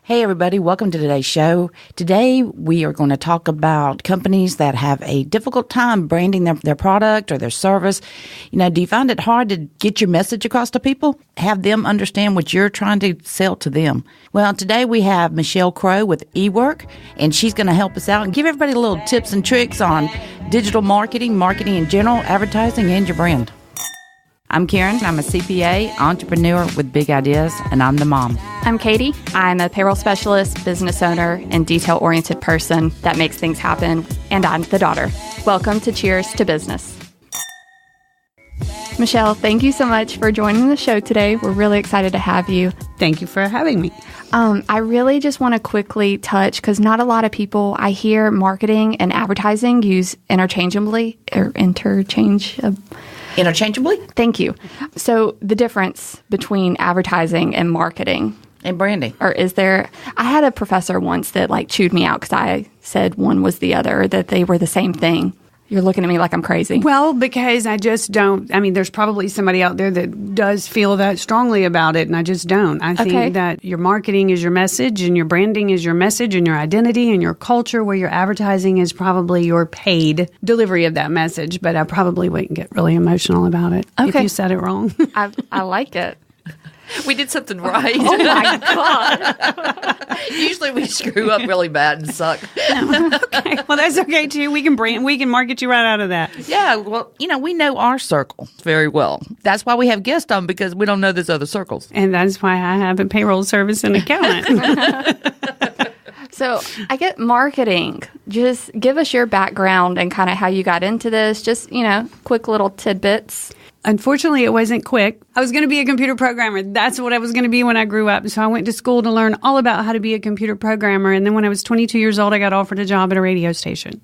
Hey, everybody. Welcome to today's show. Today, we are going to talk about companies that have a difficult time branding their product or their service. You know, do you find it hard to get your message across to people? Have them understand what you're trying to sell to them? Well, today we have Michelle Crowe with eWork, and she's going to help us out and give everybody a little tips and tricks on digital marketing in general, advertising, and your brand. I'm Karen. I'm a CPA, entrepreneur with big ideas, and I'm the mom. I'm Cadie. I'm a payroll specialist, business owner, and detail-oriented person that makes things happen, and I'm the daughter. Welcome to Cheers to Business. Michelle, thank you so much for joining the show today. We're really excited to have you. Thank you for having me. I really just want to quickly touch, because not a lot of people, I hear marketing and advertising use interchangeably. Interchangeably? Thank you. So the difference between advertising and marketing. And branding. Or is there, I had a professor once that chewed me out because I said one was the other, that they were the same thing. You're looking at me like I'm crazy. Well, because I just don't. I mean, there's probably somebody out there that does feel that strongly about it, and I just don't. I think that your marketing is your message, and your branding is your message, and your identity, and your culture, where your advertising is probably your paid delivery of that message. But I probably wouldn't get really emotional about it if you said it wrong. I like it. We did something right. Oh, my God. Usually we screw up really bad and suck. Okay. Well, that's okay, too. We can market you right out of that. Yeah. Well, we know our circle very well. That's why we have guests on, because we don't know those other circles. And that's why I have a payroll service and accountant. So I get marketing. Just give us your background and kind of how you got into this. Just, quick little tidbits. Unfortunately, it wasn't quick. I was going to be a computer programmer. That's what I was going to be when I grew up. So I went to school to learn all about how to be a computer programmer. And then when I was 22 years old, I got offered a job at a radio station.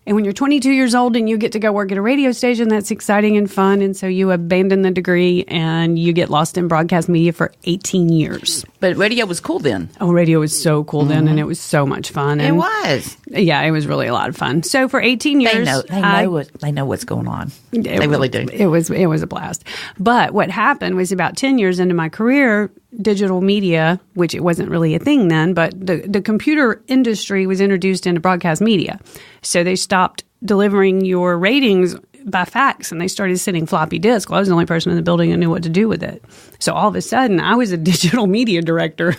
And when you're 22 years old and you get to go work at a radio station, that's exciting and fun. And so you abandon the degree and you get lost in broadcast media for 18 years. But radio was cool then. Oh, radio was so cool then, and it was so much fun. It was. Yeah, it was really a lot of fun. So for 18 years... They know what's going on. They really do. It was a blast. But what happened was about 10 years into my career, digital media, which it wasn't really a thing then, but the computer industry was introduced into broadcast media. So they stopped delivering your ratings by fax, and they started sending floppy disks. Well, I was the only person in the building who knew what to do with it. So all of a sudden, I was a digital media director.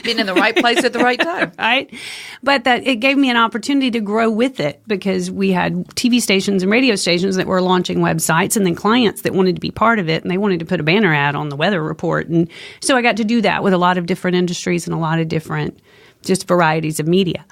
Being in the right place at the right time. Right? But that it gave me an opportunity to grow with it, because we had TV stations and radio stations that were launching websites, and then clients that wanted to be part of it, and they wanted to put a banner ad on the weather report. And so I got to do that with a lot of different industries and a lot of different just varieties of media.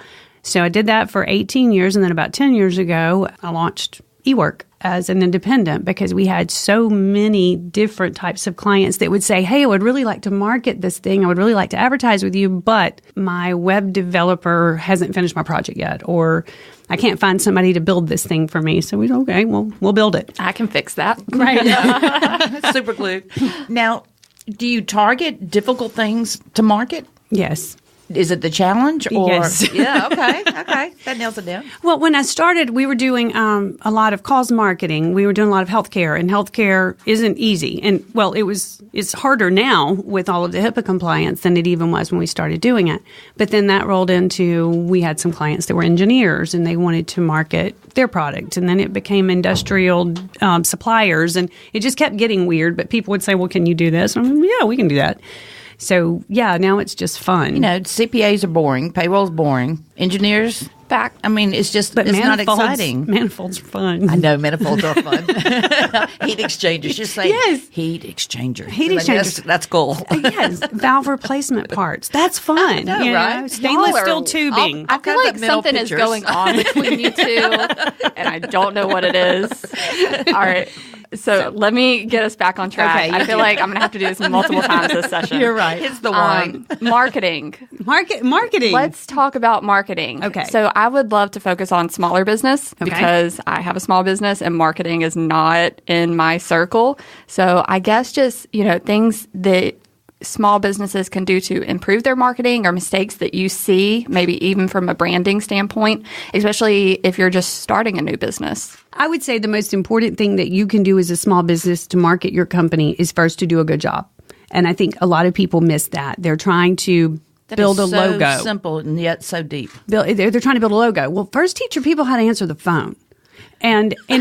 So I did that for 18 years, and then about 10 years ago, I launched eWork as an independent, because we had so many different types of clients that would say, hey, I would really like to market this thing. I would really like to advertise with you, but my web developer hasn't finished my project yet, or I can't find somebody to build this thing for me. So we said, okay, well, we'll build it. I can fix that. Right. Super glue. Now, do you target difficult things to market? Yes. Is it the challenge? Or? Yes. Yeah, okay. That nails it down. Well, when I started, we were doing a lot of cause marketing. We were doing a lot of healthcare, and healthcare isn't easy. And, well, it's harder now with all of the HIPAA compliance than it even was when we started doing it. But then that rolled into, we had some clients that were engineers, and they wanted to market their product. And then it became industrial suppliers, and it just kept getting weird. But people would say, well, can you do this? And I'm like, yeah, we can do that. So, yeah, now it's just fun. CPAs are boring. Payroll's boring. Engineers, it's just, it's not exciting. Manifolds are fun. I know, manifolds are fun. Heat exchangers. Just say heat exchanger. Heat exchangers. That's cool. Yes, valve replacement parts. That's fun. I know, right? Stainless steel tubing. I feel like something is going on between you two, and I don't know what it is. All right. So let me get us back on track. Okay, I feel like I'm going to have to do this multiple times this session. You're right. It's the one. Marketing. Let's talk about marketing. Okay. So I would love to focus on smaller business because I have a small business and marketing is not in my circle. So I guess just, things that small businesses can do to improve their marketing or mistakes that you see, maybe even from a branding standpoint, especially if you're just starting a new business? I would say the most important thing that you can do as a small business to market your company is first to do a good job. And I think a lot of people miss that. They're trying to build a logo. Simple and yet so deep. They're trying to build a logo. Well, first teach your people how to answer the phone. And I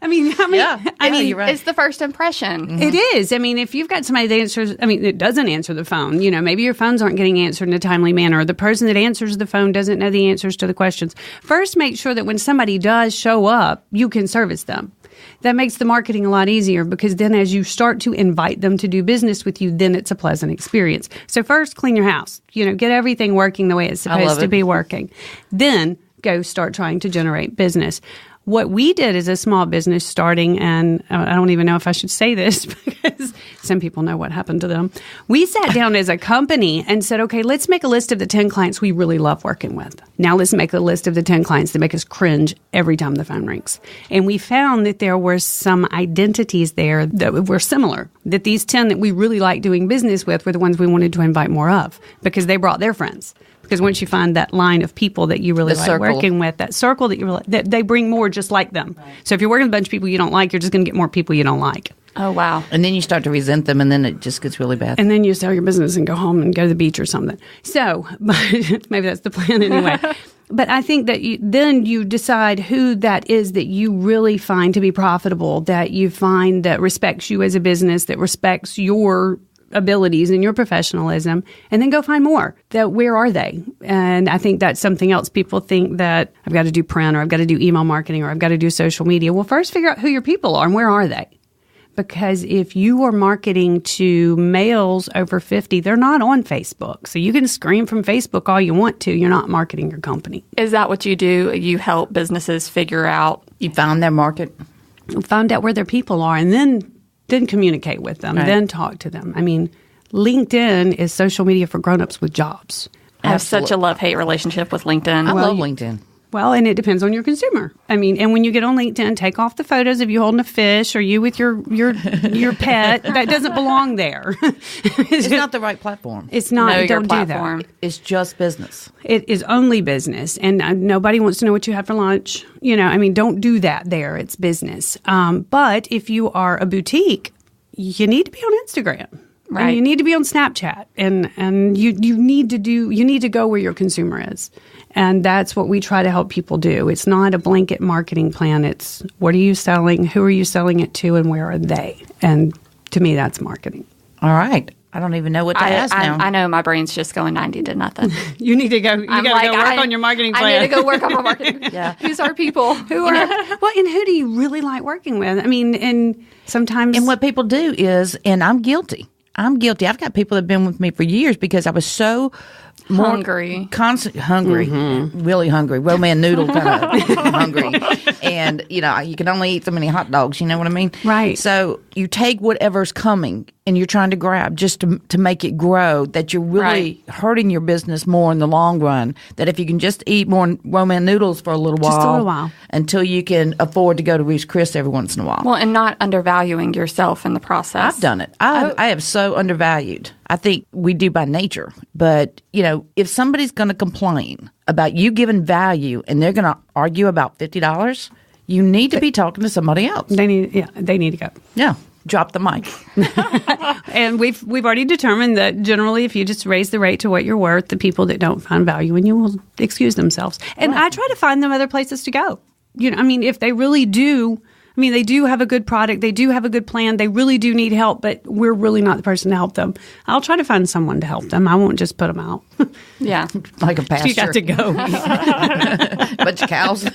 mean, you're right. It's the first impression. Mm-hmm. It is. I mean, if you've got somebody that answers, it doesn't answer the phone. Maybe your phones aren't getting answered in a timely manner, or the person that answers the phone doesn't know the answers to the questions. First, make sure that when somebody does show up, you can service them. That makes the marketing a lot easier, because then as you start to invite them to do business with you, then it's a pleasant experience. So first, clean your house. Get everything working the way it's supposed to be working. Then go start trying to generate business. What we did as a small business starting, and I don't even know if I should say this because some people know what happened to them. We sat down as a company and said, okay, let's make a list of the 10 clients we really love working with. Now let's make a list of the 10 clients that make us cringe every time the phone rings. And we found that there were some identities there that were similar, that these 10 that we really liked doing business with were the ones we wanted to invite more of, because they brought their friends. Because once you find that line of people that you really like working with, that circle that you really, that they bring more just like them. Right. So if you're working with a bunch of people you don't like, you're just going to get more people you don't like. Oh, wow. And then you start to resent them, and then it just gets really bad. And then you sell your business and go home and go to the beach or something. So maybe that's the plan anyway. But I think that then you decide who that is that you really find to be profitable, that you find that respects you as a business, that respects your abilities and your professionalism, and then go find more. That where are they? And I think that's something else. People think that I've got to do print, or I've got to do email marketing, or I've got to do social media. Well, first figure out who your people are and where are they. Because if you are marketing to males over 50, they're not on Facebook. So you can scream from Facebook all you want to. You're not marketing your company. Is that what you do? You help businesses figure out? You found their market? Find out where their people are, and then communicate with them, right. Then talk to them. I mean, LinkedIn is social media for grown-ups with jobs. I have such a love-hate relationship with LinkedIn. I love LinkedIn. Well, and it depends on your consumer. I mean, and when you get on LinkedIn, take off the photos of you holding a fish or you with your pet. That doesn't belong there. It's not the right platform. It's not. Know don't your platform. Do that. It's just business. It is only business, and nobody wants to know what you had for lunch. Don't do that there. It's business. But if you are a boutique, you need to be on Instagram. Right. And you need to be on Snapchat, and you need to go where your consumer is. And that's what we try to help people do. It's not a blanket marketing plan. It's what are you selling, who are you selling it to, and where are they? And to me, that's marketing. All right. I don't even know what to ask now. I know my brain's just going 90 to nothing. You need to go. You got to go work on your marketing plan. I need to go work on my marketing. Yeah. Who's our people? And who do you really like working with? I mean, and sometimes. And what people do is, and I'm guilty. I've got people that have been with me for years because I was so hungry, really hungry, Roman noodle kind of hungry, and you can only eat so many hot dogs. You know what I mean? Right. So you take whatever's coming and you're trying to grab just to make it grow. That you're really hurting your business more in the long run. That if you can just eat more Roman noodles for a little while, until you can afford to go to Ruth's Chris every once in a while. Well, and not undervaluing yourself in the process. I've done it. I have so undervalued. I think we do by nature. But, if somebody's going to complain about you giving value and they're going to argue about $50, you need to be talking to somebody else. They need to go. Yeah. Drop the mic. And we've already determined that generally if you just raise the rate to what you're worth, the people that don't find value in you will excuse themselves. And I try to find them other places to go. If they really do, they do have a good product, they do have a good plan, they really do need help, but we're really not the person to help them. I'll try to find someone to help them. I won't just put them out. Yeah. Like a pasture. You got to go. Bunch of cows. Put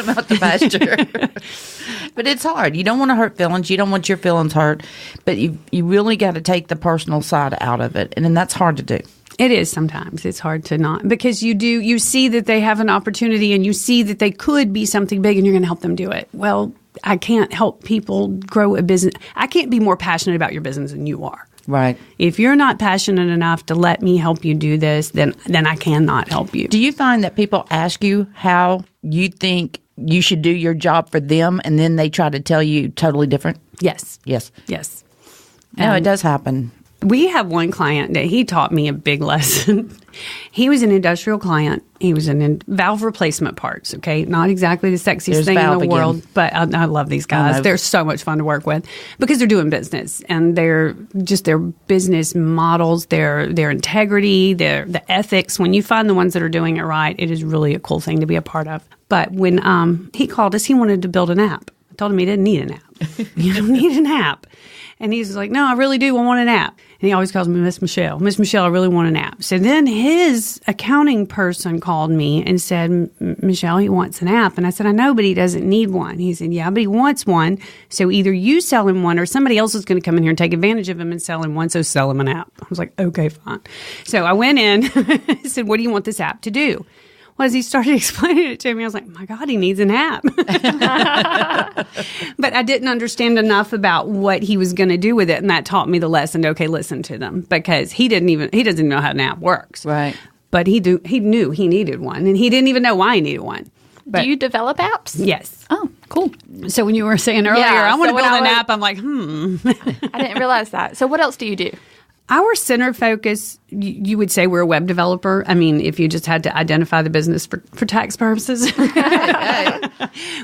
them out the pasture. But it's hard. You don't want to hurt feelings. You don't want your feelings hurt. But you really got to take the personal side out of it. And then that's hard to do. It is sometimes. It's hard to not. Because you see that they have an opportunity and you see that they could be something big and you're going to help them do it. Well, I can't help people grow a business. I can't be more passionate about your business than you are. Right. If you're not passionate enough to let me help you do this, then I cannot help you. Do you find that people ask you how you think you should do your job for them, and then they try to tell you totally different? Yes. Yes. Yes. No, it does happen. We have one client that he taught me a big lesson. He was an industrial client. He was in valve replacement parts, okay? Not exactly the sexiest There's thing in valve the again. world, but I love these guys. They're so much fun to work with because they're doing business, and they're just their business models, their integrity, the ethics. When you find the ones that are doing it right, it is really a cool thing to be a part of. But when he called us, he wanted to build an app. I told him he didn't need an app. You don't need an app. And he's like, no, I really do. I want an app. And he always calls me Miss Michelle. Miss Michelle, I really want an app. So then his accounting person called me and said, Michelle, he wants an app. And I said, I know, but he doesn't need one. He said, yeah, but he wants one. So either you sell him one or somebody else is going to come in here and take advantage of him and sell him one. So sell him an app. I was like, okay, fine. So I went in and said, what do you want this app to do? Well, as he started explaining it to me, I was like, my God, he needs an app. But I didn't understand enough about what he was going to do with it. And that taught me the lesson, okay, listen to them. Because he doesn't even know how an app works. Right. But he knew he needed one. And he didn't even know why he needed one. But, do you develop apps? Yes. Oh, cool. So when you were saying earlier, Yeah, I want to so build when an I was- app, I'm like, I didn't realize that. So what else do you do? Our center focus, you would say we're a web developer. I mean, if you just had to identify the business for tax purposes,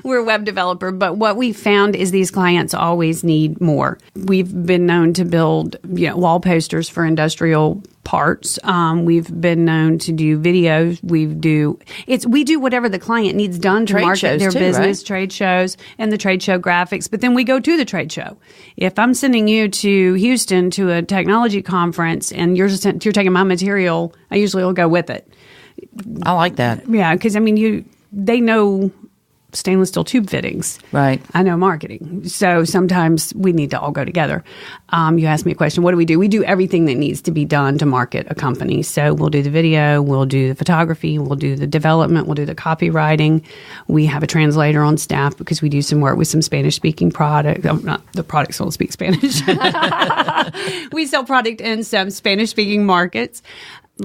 we're a web developer. But what we found is these clients always need more. We've been known to build wall posters for industrial parts. We've been known to do videos. We do whatever the client needs done to Trade market shows their too, business, right? trade shows, and the trade show graphics. But then we go to the trade show. If I'm sending you to Houston to a technology conference and you're taking my material, I usually will go with it. I like that. Yeah, because I mean, they know stainless steel tube fittings. Right. I know marketing. So sometimes we need to all go together. You asked me a question. What do? We do everything that needs to be done to market a company. So we'll do the video, we'll do the photography, we'll do the development, we'll do the copywriting. We have a translator on staff because we do some work with some Spanish-speaking product. Not the products don't speak Spanish. We sell product in some Spanish-speaking markets.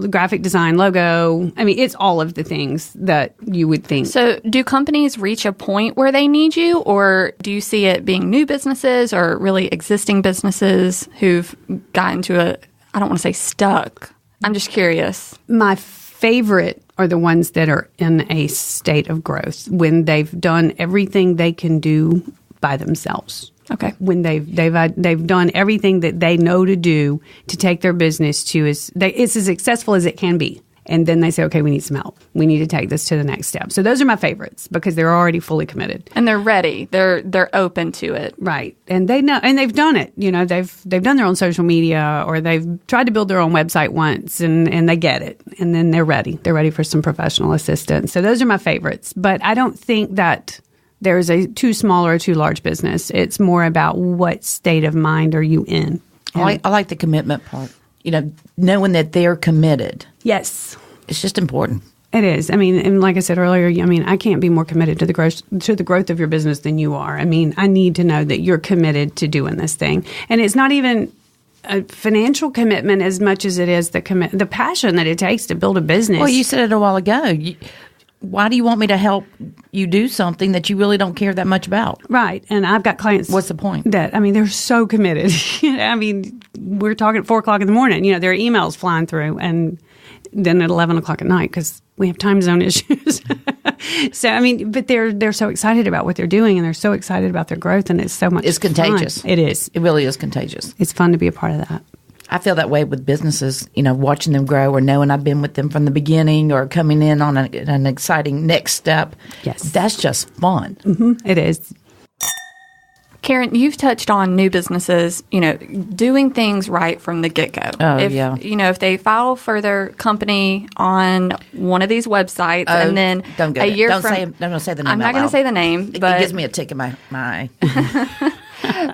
Graphic design, logo. I mean, it's all of the things that you would think. So do companies reach a point where they need you, or do you see it being new businesses or really existing businesses who've gotten to I don't want to say stuck. I'm just curious. My favorite are the ones that are in a state of growth when they've done everything they can do by themselves. Okay. When they've done everything that they know to do to take their business to it's as successful as it can be. And then they say, okay, we need some help. We need to take this to the next step. So those are my favorites because they're already fully committed. And they're ready. They're open to it. Right. And they know, and they've done it. They've done their own social media or they've tried to build their own website once and they get it. And then they're ready. They're ready for some professional assistance. So those are my favorites. But I don't think that there's a too small or too large business. It's more about what state of mind are you in. I like the commitment part. Knowing that they're committed. Yes. It's just important. It is. I mean, and like I said earlier, I can't be more committed to the growth of your business than you are. I mean, I need to know that you're committed to doing this thing. And it's not even a financial commitment as much as it is the passion that it takes to build a business. Well, you said it a while ago. Why do you want me to help you do something that you really don't care that much about? Right. And I've got clients. What's the point? They're so committed. I mean, we're talking at 4 o'clock in the morning. There are emails flying through. And then at 11 o'clock at night because we have time zone issues. So, I mean, but they're so excited about what they're doing and they're so excited about their growth. And it's so much It's contagious. Fun. It is. It really is contagious. It's fun to be a part of that. I feel that way with businesses, watching them grow or knowing I've been with them from the beginning or coming in on an exciting next step. Yes. That's just fun. Mm-hmm. It is. Karen, you've touched on new businesses, doing things right from the get-go. Oh, yeah. If they file for their company on one of these websites and then don't go a year don't from... say, don't say the name I'm out not going to loud. say the name, but... It gives me a tick in my eye.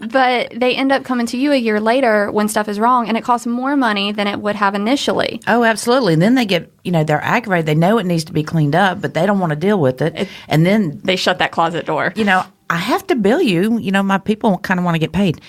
But they end up coming to you a year later when stuff is wrong, and it costs more money than it would have initially. Oh, absolutely. And then they get, they're aggravated. They know it needs to be cleaned up, but they don't want to deal with it. And then they shut that closet door. I have to bill you. My people kind of want to get paid.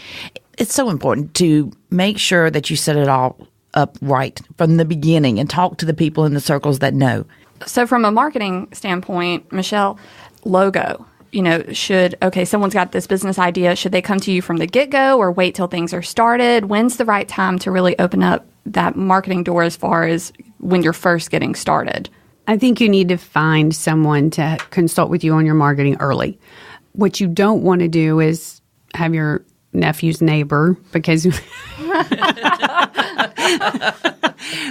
It's so important to make sure that you set it all up right from the beginning and talk to the people in the circles that know. So from a marketing standpoint, Michelle, logo. Someone's got this business idea. Should they come to you from the get-go or wait till things are started? When's the right time to really open up that marketing door as far as when you're first getting started? I think you need to find someone to consult with you on your marketing early. What you don't want to do is have your nephew's neighbor, because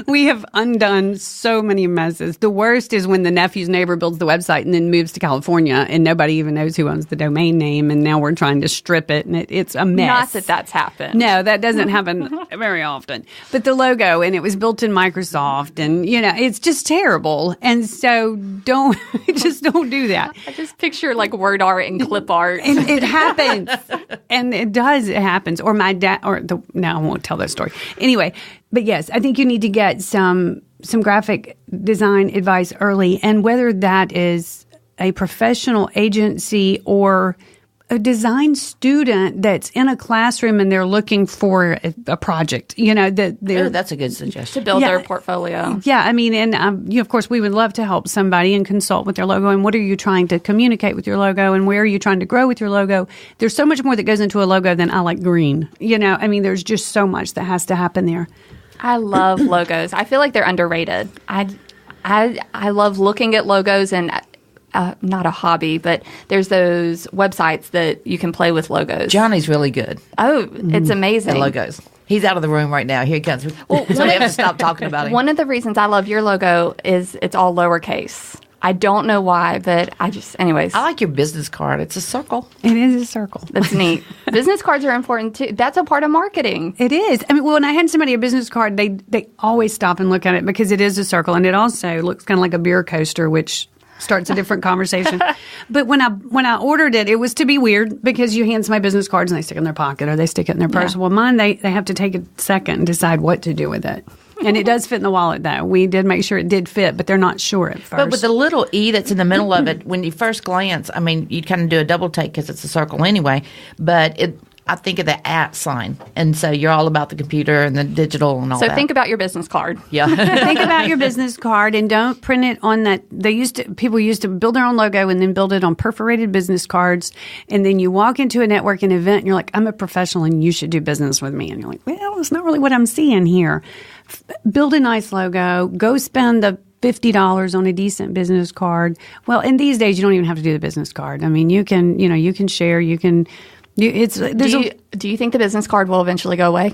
we have undone so many messes. The worst is when the nephew's neighbor builds the website and then moves to California and nobody even knows who owns the domain name, and now we're trying to strip it, and it's a mess. Not that that's happened. No, that doesn't happen very often. But the logo, and it was built in Microsoft, and it's just terrible. And so don't do that. I just picture like word art and clip art. And it happens. And it happens. Or my dad, no, I won't tell that story. Anyway, but yes, I think you need to get some graphic design advice early, and whether that is a professional agency or a design student that's in a classroom and they're looking for a project, that's a good suggestion. To build their portfolio. Yeah, I mean, and of course, we would love to help somebody and consult with their logo. And what are you trying to communicate with your logo, and where are you trying to grow with your logo? There's so much more that goes into a logo than I like green. I mean, there's just so much that has to happen there. I love logos. I feel like they're underrated. I love looking at logos, and not a hobby, but there's those websites that you can play with logos. Johnny's really good. Oh, it's amazing. At logos. He's out of the room right now. Here he comes. Well, so we have to stop talking about him. One of the reasons I love your logo is it's all lowercase. I don't know why, but anyways. I like your business card. It's a circle. It is a circle. That's neat. Business cards are important too. That's a part of marketing. It is. I mean, when I hand somebody a business card, they always stop and look at it because it is a circle, and it also looks kind of like a beer coaster, which starts a different conversation. But when I ordered it, it was to be weird, because you hand somebody business cards and they stick it in their pocket or they stick it in their purse. Yeah. Well, mine, they have to take a second and decide what to do with it. And it does fit in the wallet, though. We did make sure it did fit, but they're not sure at first. But with the little E that's in the middle of it, when you first glance, I mean, you kind of do a double take because it's a circle anyway. But I think of the @ sign. And so you're all about the computer and the digital and all that. So think about your business card. Yeah. Think about your business card, and don't print it on that. People used to build their own logo and then build it on perforated business cards. And then you walk into a networking event and you're like, I'm a professional and you should do business with me. And you're like, well, it's not really what I'm seeing here. Build a nice logo. Go spend the $50 on a decent business card. Well, in these days, you don't even have to do the business card. I mean, you can share, you can. Do you think the business card will eventually go away?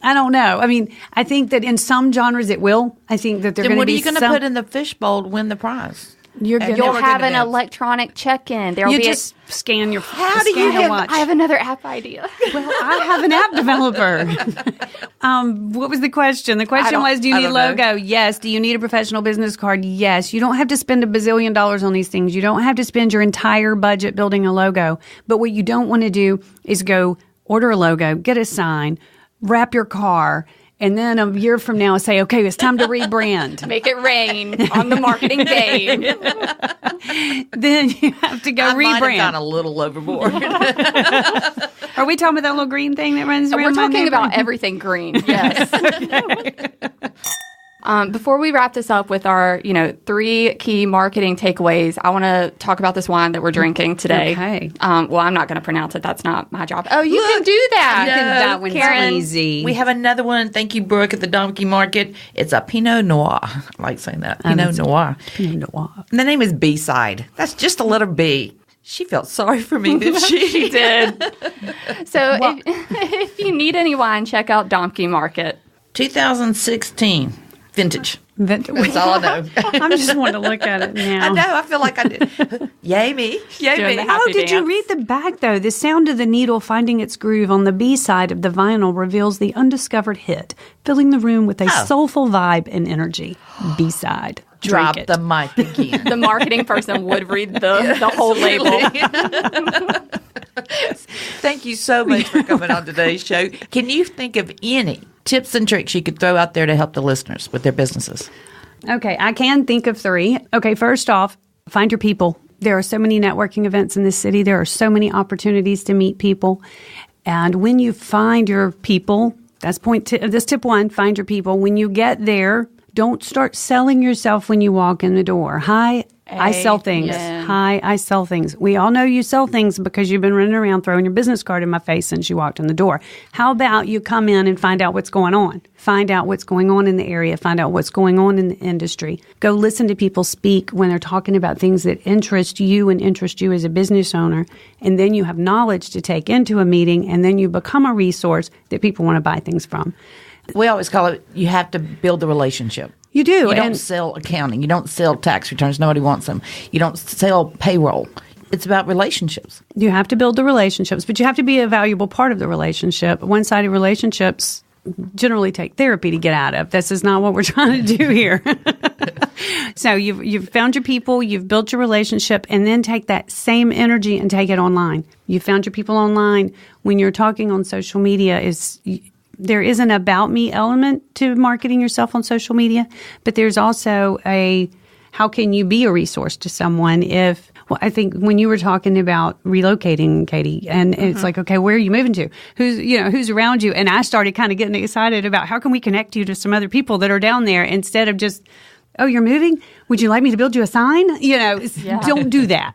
I don't know. I mean, I think that in some genres it will. I think that they're going to be. What are you going to put in the fishbowl to win the prize? You'll have an electronic check-in. You just scan your. How do you get? I have another app idea. Well, I have an app developer. What was the question? The question was, do you need a logo? Know. Yes. Do you need a professional business card? Yes. You don't have to spend $1 bazillion on these things. You don't have to spend your entire budget building a logo. But what you don't want to do is go order a logo, get a sign, wrap your car, and then a year from now say, okay, it's time to rebrand. Make it rain on the marketing game. Then you have to go rebrand. Might have gone a little overboard. Are we talking about that little green thing that runs around? We're talking about everything green, yes. Before we wrap this up with our, 3 key marketing takeaways, I want to talk about this wine that we're drinking today. Okay. Well, I'm not going to pronounce it. That's not my job. Oh, you can do that. That one's Karen. easy. We have another one. Thank you, Brooke, at the Donkey Market. It's a Pinot Noir. I like saying that. Pinot Noir. Pinot Noir. And the name is B-side. That's just a letter B. She felt sorry for me, didn't she? She did. So if you need any wine, check out Donkey Market. 2016. Vintage. That's all I know. I'm just wanting to look at it now. I know. I feel like I did. Yay me. Yay Doing me. the Did you read the back, though? The sound of the needle finding its groove on the B side of the vinyl reveals the undiscovered hit, filling the room with a soulful vibe and energy. B side. Drop the mic again. The marketing person would read the whole label. Thank you so much for coming on today's show. Can you think of any tips and tricks you could throw out there to help the listeners with their businesses? Okay, I can think of 3. Okay, first off, find your people. There are so many networking events in this city. There are so many opportunities to meet people. And when you find your people, that's tip 1, find your people. When you get there, don't start selling yourself when you walk in the door. Hi, I sell things. Yes. Hi, I sell things. We all know you sell things because you've been running around throwing your business card in my face since you walked in the door. How about you come in and find out what's going on? Find out what's going on in the area. Find out what's going on in the industry. Go listen to people speak when they're talking about things that interest you and interest you as a business owner. And then you have knowledge to take into a meeting, and then you become a resource that people want to buy things from. We always call it, you have to build the relationship. You do. You don't sell accounting. You don't sell tax returns. Nobody wants them. You don't sell payroll. It's about relationships. You have to build the relationships, but you have to be a valuable part of the relationship. One-sided relationships generally take therapy to get out of. This is not what we're trying to do here. So you've found your people, you've built your relationship, and then take that same energy and take it online. You found your people online. When you're talking on social media, there is an about me element to marketing yourself on social media, but there's also how can you be a resource to someone I think when you were talking about relocating, Cadie, and it's like, okay, where are you moving to? Who's around you? And I started kind of getting excited about how can we connect you to some other people that are down there instead of just, oh, you're moving? Would you like me to build you a sign? Don't do that.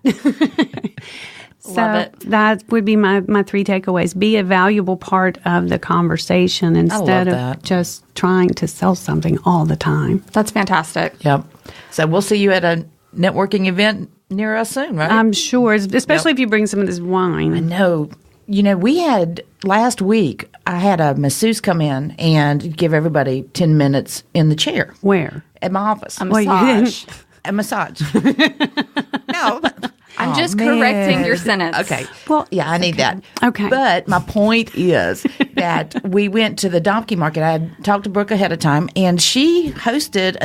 Love it. That would be my 3 takeaways. Be a valuable part of the conversation instead of just trying to sell something all the time. That's fantastic. Yep. So we'll see you at a networking event near us soon, right? I'm sure, especially if you bring some of this wine. I know. We had last week, I had a masseuse come in and give everybody 10 minutes in the chair. Where? At my office. A massage. A massage. No. I'm just correcting your sentence. Okay. Well, yeah, I need that. Okay. But my point is that we went to the donkey market. I had talked to Brooke ahead of time, and she hosted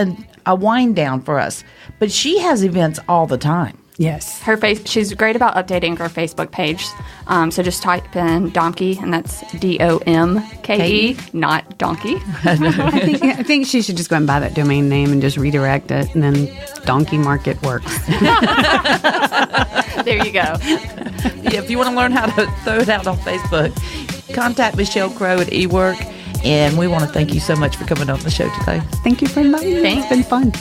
a wind down for us. But she has events all the time. Yes. She's great about updating her Facebook page. So just type in donkey, and that's DOMKE, not donkey. I think she should just go and buy that domain name and just redirect it, and then Donkey Market works. There you go. Yeah, if you want to learn how to throw it out on Facebook, contact Michelle Crowe at eWork. And we want to thank you so much for coming on the show today. Thank you for inviting me. It's been fun.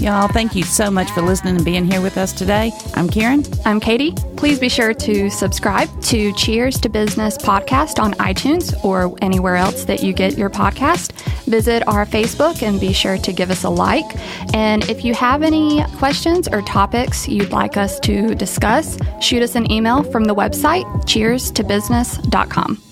Y'all, thank you so much for listening and being here with us today. I'm Karen. I'm Cadie. Please be sure to subscribe to Cheers to Business podcast on iTunes or anywhere else that you get your podcast. Visit our Facebook and be sure to give us a like. And if you have any questions or topics you'd like us to discuss, shoot us an email from the website cheerstobusiness.com.